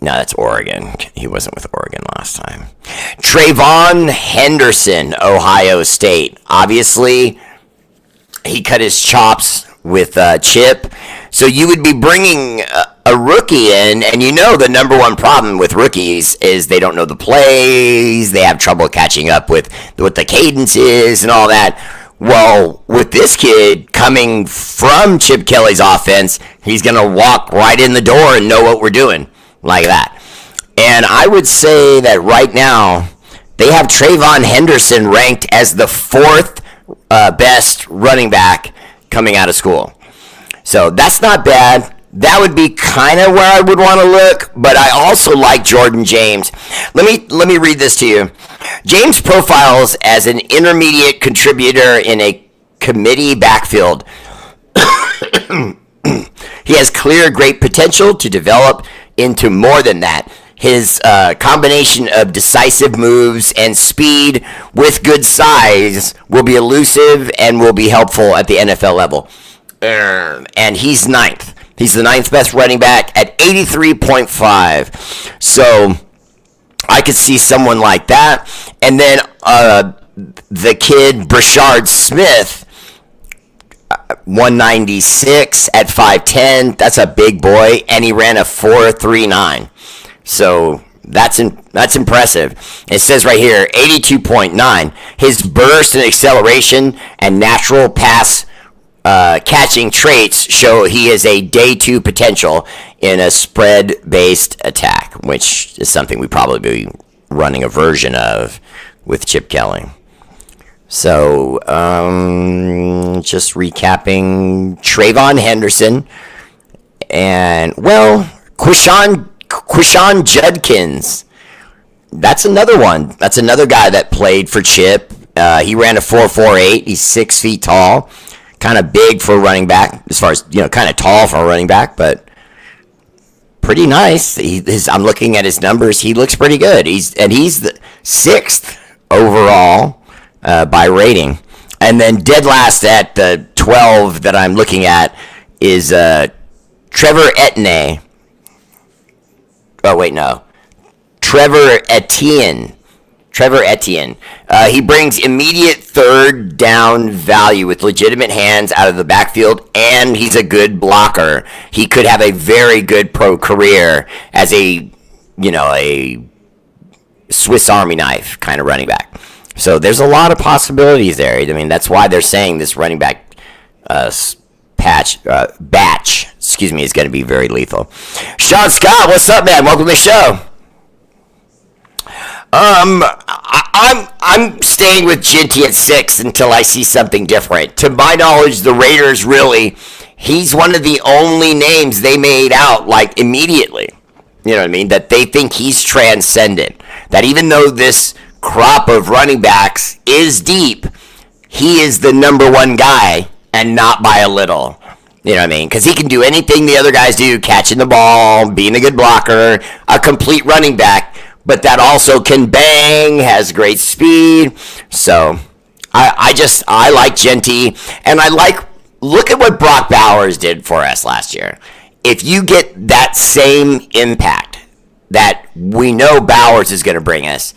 That's Oregon. He wasn't with Oregon last time. Trayvon Henderson, Ohio State. Obviously, he cut his chops with Chip. So you would be bringing a rookie in, and the number one problem with rookies is they don't know the plays. They have trouble catching up with what the cadence is and all that. Well, with this kid coming from Chip Kelly's offense, he's going to walk right in the door and know what we're doing like that. And I would say that right now, they have Trayvon Henderson ranked as the 4th best running back coming out of school. So that's not bad. That would be kind of where I would want to look, but I also like Jordan James. Let me read this to you. James profiles as an intermediate contributor in a committee backfield. He has clear great potential to develop into more than that. His combination of decisive moves and speed with good size will be elusive and will be helpful at the NFL level. And he's 9th. He's the 9th best running back at 83.5. So I could see someone like that. And then the kid, Brashard Smith, 196 at 5'10". That's a big boy. And he ran a 4.39. So that's impressive. It says right here, 82.9. His burst and acceleration and natural pass catching traits show he is a day 2 potential in a spread-based attack, which is something we probably be running a version of with Chip Kelly. So, just recapping, Trayvon Henderson and, well, Quishon Judkins. That's another one. That's another guy that played for Chip. He ran a 4.48. He's 6 feet tall. Kind of big for a running back, as far as, kind of tall for a running back, but pretty nice. I'm looking at his numbers. He looks pretty good. He's the 6th overall by rating. And then dead last at the 12 that I'm looking at is Trevor Etienne. Oh, wait, no. Trevor Etienne. He brings immediate third down value with legitimate hands out of the backfield, and he's a good blocker. He could have a very good pro career as a Swiss Army knife kind of running back. So there's a lot of possibilities there. I mean, that's why they're saying this running back batch, is going to be very lethal. Sean Scott, what's up, man? Welcome to the show. I'm staying with Ginty at 6 until I see something different. To my knowledge, the Raiders he's one of the only names they made out like immediately. You know what I mean? That they think he's transcendent. That even though this crop of running backs is deep, he is the number one guy and not by a little. You know what I mean? Because he can do anything the other guys do, catching the ball, being a good blocker, a complete running back. But that also can bang, has great speed. So I like Genty, and look at what Brock Bowers did for us last year. If you get that same impact that we know Bowers is going to bring us,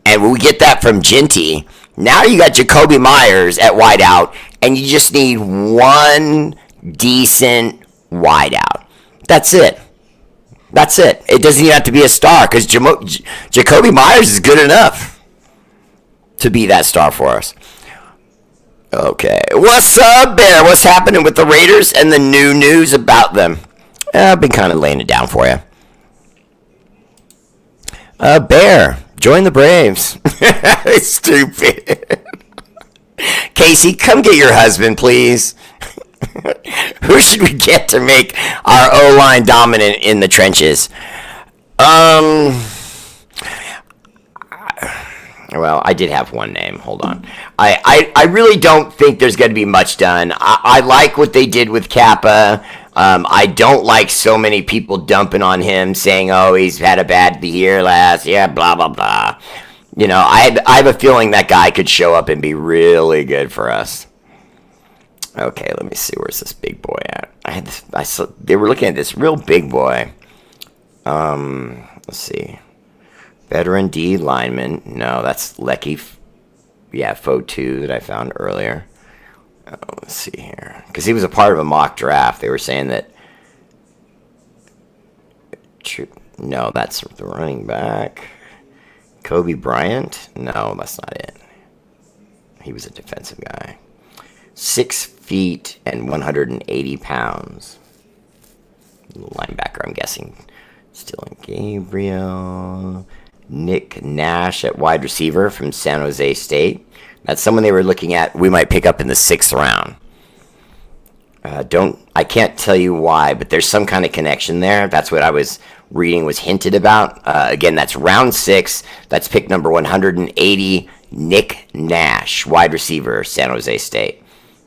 and we get that from Genty, now you got Jacoby Myers at wideout, and you just need one decent wideout. That's it. It doesn't even have to be a star, because Jacoby Myers is good enough to be that star for us. Okay. What's up, Bear? What's happening with the Raiders and the new news about them? I've been kind of laying it down for you. Bear, join the Braves. Stupid. Casey, come get your husband, please. Who should we get to make our O-line dominant in the trenches? Well, I did have one name. Hold on. I really don't think there's going to be much done. I like what they did with Kappa. I don't like so many people dumping on him, saying, oh, he's had a bad year last. Yeah, blah, blah, blah. I have a feeling that guy could show up and be really good for us. Okay, let me see. Where's this big boy at? They were looking at this real big boy. Let's see. Veteran D lineman. No, that's Lecky. Yeah, Fotu that I found earlier. Let's see here. Because he was a part of a mock draft. They were saying that... No, that's the running back. Kobe Bryant? No, that's not it. He was a defensive guy. 6 feet and 180 pounds. Linebacker, I'm guessing. Dylan Gabriel. Nick Nash at wide receiver from San Jose State. That's someone they were looking at. We might pick up in the 6th round. I can't tell you why, but there's some kind of connection there. That's what I was reading was hinted about. Again, that's round 6. That's pick number 180. Nick Nash, wide receiver, San Jose State.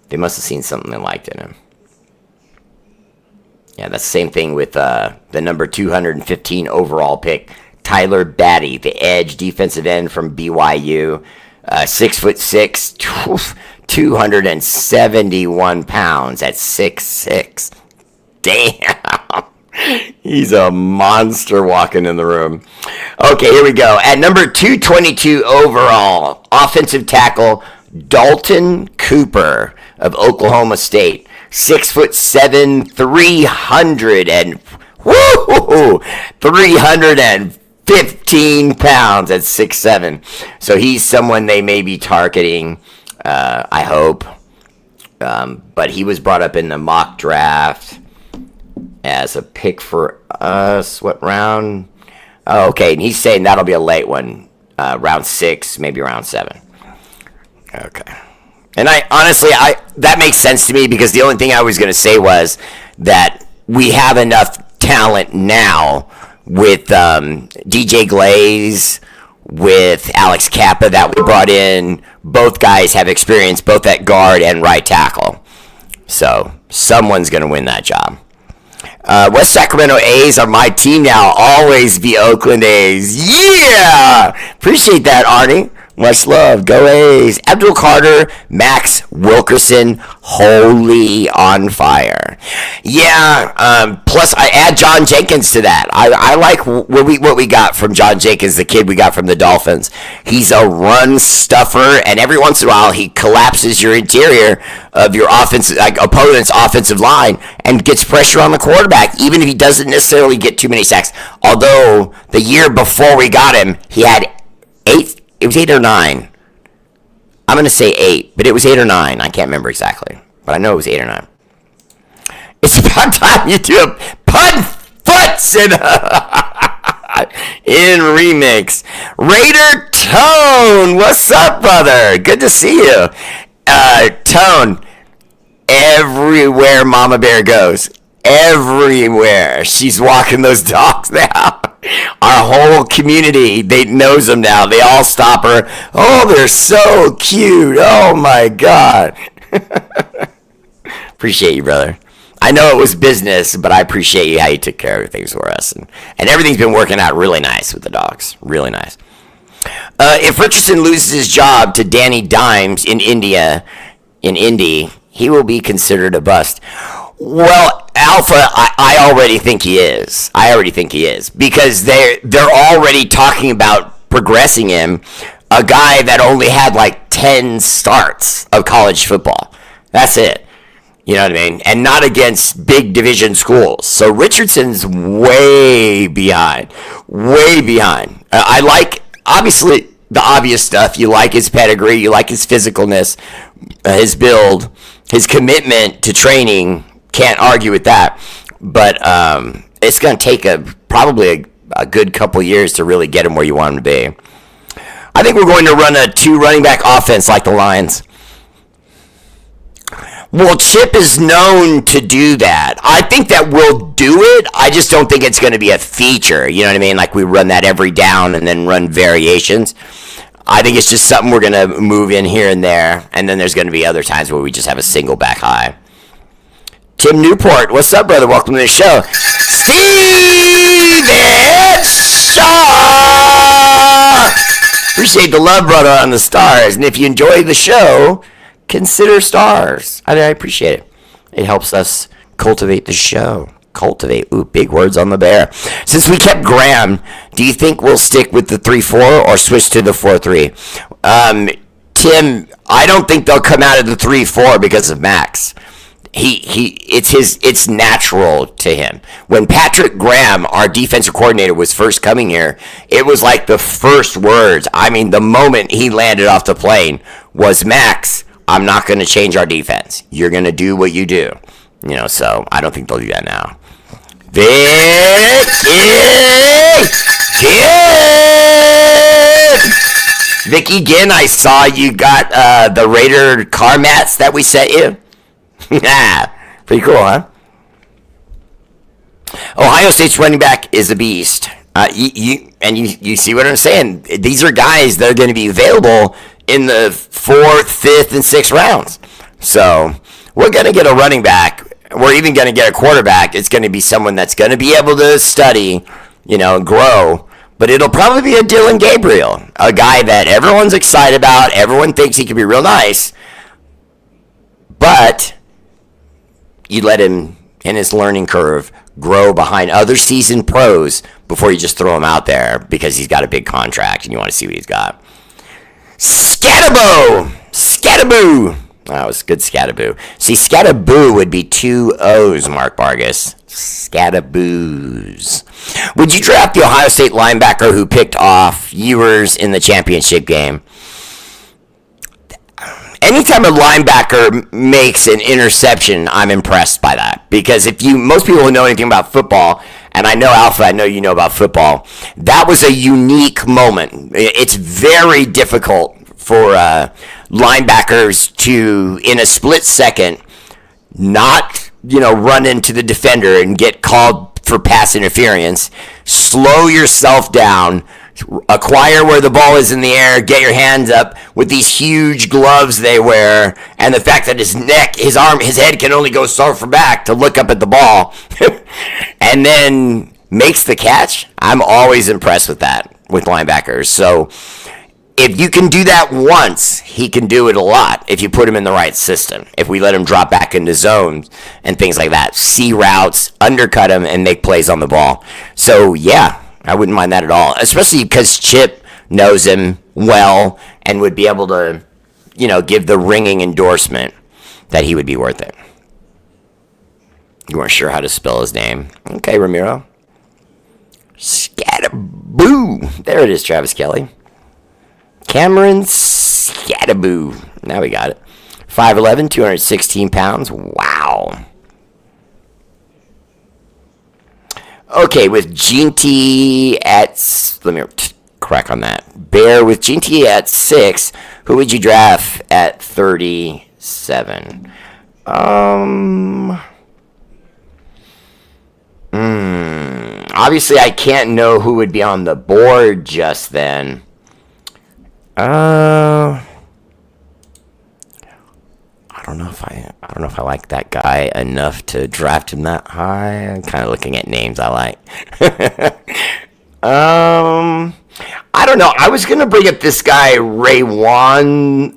They must have seen something they liked in him. Yeah, that's the same thing with the number 215 overall pick, Tyler Batty, the edge defensive end from BYU. 6'6", 271 pounds at 6'6". Damn. He's a monster walking in the room. Okay, here we go. At number 222 overall, offensive tackle Dalton Cooper of Oklahoma State. 6'7", 315 pounds at 6'7". So he's someone they may be targeting, I hope. But he was brought up in the mock draft as a pick for us. What round? Oh, okay, and he's saying that'll be a late one, round 6, maybe round 7. Okay. And I honestly, that makes sense to me because the only thing I was going to say was that we have enough talent now with DJ Glaze, with Alex Kappa that we brought in. Both guys have experience both at guard and right tackle. So someone's going to win that job. West Sacramento A's are my team now. Always be Oakland A's. Yeah! Appreciate that, Arnie. Much love. Go A's. Abdul Carter, Max Wilkerson, wholly on fire. Yeah, plus I add John Jenkins to that. I like what we got from John Jenkins, the kid we got from the Dolphins. He's a run stuffer, and every once in a while he collapses your interior of your opponent's offensive line and gets pressure on the quarterback, even if he doesn't necessarily get too many sacks. Although the year before we got him, he had 8. It was 8 or 9. I'm going to say 8, but it was 8 or 9. I can't remember exactly, but I know it was 8 or 9. It's about time you do a punt foots in remix. Raider Tone, what's up, brother? Good to see you. Tone, everywhere Mama Bear goes, everywhere she's walking those dogs now. Our whole community, they knows them now. They all stop her. Oh, they're so cute. Oh, my God. Appreciate you, brother. I know it was business, but I appreciate you how you took care of things for us. And everything's been working out really nice with the dogs. Really nice. If Richardson loses his job to Danny Dimes in Indy, he will be considered a bust. Well, Alpha, I already think he is. Because they're already talking about progressing him, a guy that only had like 10 starts of college football. That's it. You know what I mean? And not against big division schools. So Richardson's way behind. Way behind. I like, obviously, the obvious stuff. You like his pedigree. You like his physicalness, his build, his commitment to training. Can't argue with that, but it's going to take probably a good couple years to really get him where you want him to be. I think we're going to run a 2 running back offense like the Lions. Well, Chip is known to do that. I think that we'll do it. I just don't think it's going to be a feature. You know what I mean? Like we run that every down and then run variations. I think it's just something we're going to move in here and there, and then there's going to be other times where we just have a single back high. Tim Newport, what's up, brother? Welcome to the show. Steven Shaw! Appreciate the love, brother, on the stars. And if you enjoy the show, consider stars. I appreciate it. It helps us cultivate the show. Cultivate. Ooh, big words on the bear. Since we kept Graham, do you think we'll stick with the 3-4 or switch to the 4-3? Tim, I don't think they'll come out of the 3-4 because of Max. It's natural to him. When Patrick Graham, our defensive coordinator, was first coming here, it was like the first words. I mean, the moment he landed off the plane was, Max, I'm not going to change our defense. You're going to do what you do. You know, so I don't think they'll do that now. Vicky, again, I saw you got the Raider car mats that we sent you. Pretty cool, huh? Ohio State's running back is a beast. You see what I'm saying? These are guys that are going to be available in the 4th, 5th, and 6th rounds. So we're going to get a running back. We're even going to get a quarterback. It's going to be someone that's going to be able to study, and grow. But it'll probably be a Dylan Gabriel, a guy that everyone's excited about. Everyone thinks he can be real nice. But you let him in his learning curve grow behind other seasoned pros before you just throw him out there because he's got a big contract and you want to see what he's got. Scatterbo! Scattaboo! That was good, Scattaboo. See, Scattaboo would be 2 O's, Mark Vargas. Scataboos. Would you draft the Ohio State linebacker who picked off Ewers in the championship game? Anytime a linebacker makes an interception, I'm impressed by that. Because most people who know anything about football, and I know Alpha, I know you know about football, that was a unique moment. It's very difficult for linebackers to, in a split second, not, run into the defender and get called for pass interference, slow yourself down, acquire where the ball is in the air, get your hands up with these huge gloves they wear, and the fact that his neck, his arm, his head can only go so far back to look up at the ball, and then makes the catch. I'm always impressed with that, with linebackers. So if you can do that once, he can do it a lot if you put him in the right system. If we let him drop back into zones and things like that, see routes, undercut him, and make plays on the ball. So, yeah, I wouldn't mind that at all, especially because Chip knows him well and would be able to, give the ringing endorsement that he would be worth it. You weren't sure how to spell his name. Okay, Ramiro. Scattaboo. There it is, Travis Kelly. Cameron Scattaboo. Now we got it. 5'11", 216 pounds. Wow. Okay, with Gene T at... Let me crack on that. Bear with Gene T at 6. Who would you draft at 37? Obviously, I can't know who would be on the board just then. I don't know if I like that guy enough to draft him that high. I'm kind of looking at names I like. I don't know. I was gonna bring up this guy Ray Wan.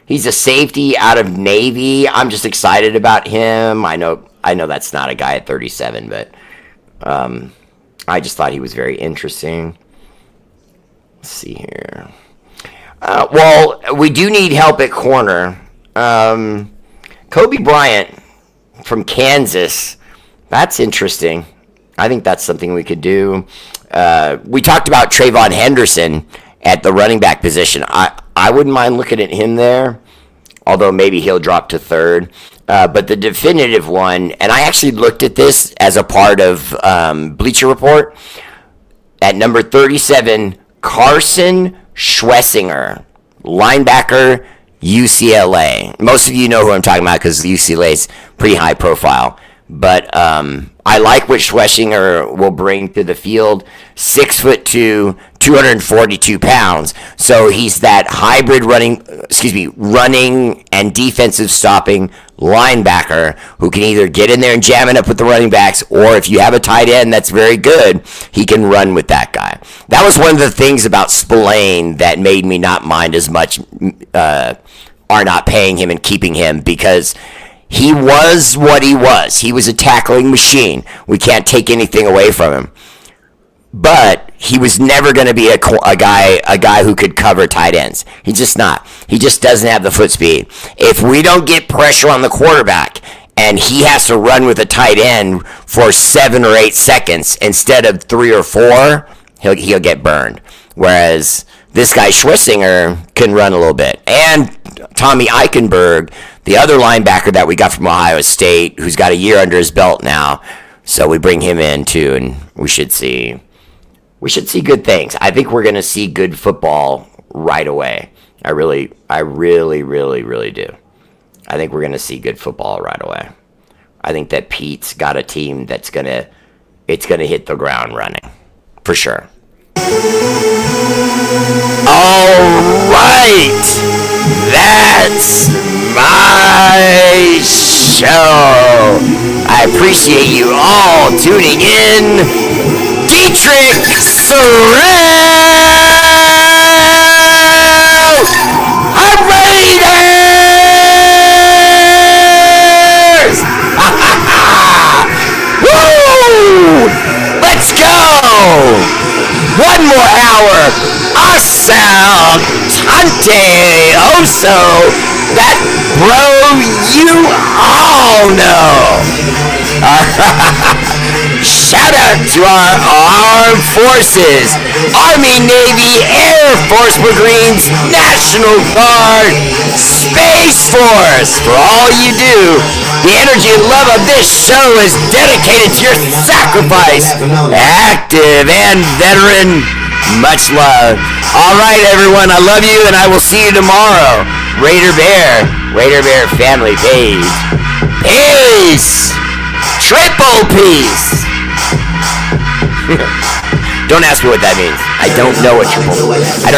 He's a safety out of Navy. I'm just excited about him. I know that's not a guy at 37, but I just thought he was very interesting. Let's see here. Well, we do need help at corner. Kobe Bryant from Kansas. That's interesting. I think that's something we could do. We talked about Trayvon Henderson at the running back position. I wouldn't mind looking at him there, although maybe he'll drop to third. But the definitive one, and I actually looked at this as a part of Bleacher Report, at number 37, Carson Schwessinger, linebacker, UCLA. Most of you know who I'm talking about because UCLA is pretty high profile. But I like what Schwessinger will bring to the field. 6'2", 242 pounds. So he's that hybrid running and defensive stopping linebacker who can either get in there and jam it up with the running backs, or if you have a tight end that's very good, he can run with that guy. That was one of the things about Spillane that made me not mind as much are not paying him and keeping him, because he was what he was. He was a tackling machine. We can't take anything away from him. But he was never going to be a guy who could cover tight ends. He's just not. He just doesn't have the foot speed. If we don't get pressure on the quarterback and he has to run with a tight end for 7 or 8 seconds instead of 3 or 4, he'll get burned. Whereas this guy Schwessinger can run a little bit. And Tommy Eichenberg, the other linebacker that we got from Ohio State, who's got a year under his belt now. So we bring him in too, and we should see good things. I think we're going to see good football right away. I really do. I think we're going to see good football right away. I think that Pete's got a team that's going to hit the ground running for sure. All right. That's my show. I appreciate you all tuning in. Dietrich Sorrell! R8RBEAR! One more hour. Asante Oso. That bro you all know. Shout out to our armed forces, Army, Navy, Air Force, Marines, National Guard, Space Force, for all you do. The energy and love of this show is dedicated to your sacrifice, active and veteran. Much love. All right, everyone, I love you, and I will see you tomorrow. Raider Bear family page. Peace. Triple peace. Don't ask me what that means. I don't know what triple. I don't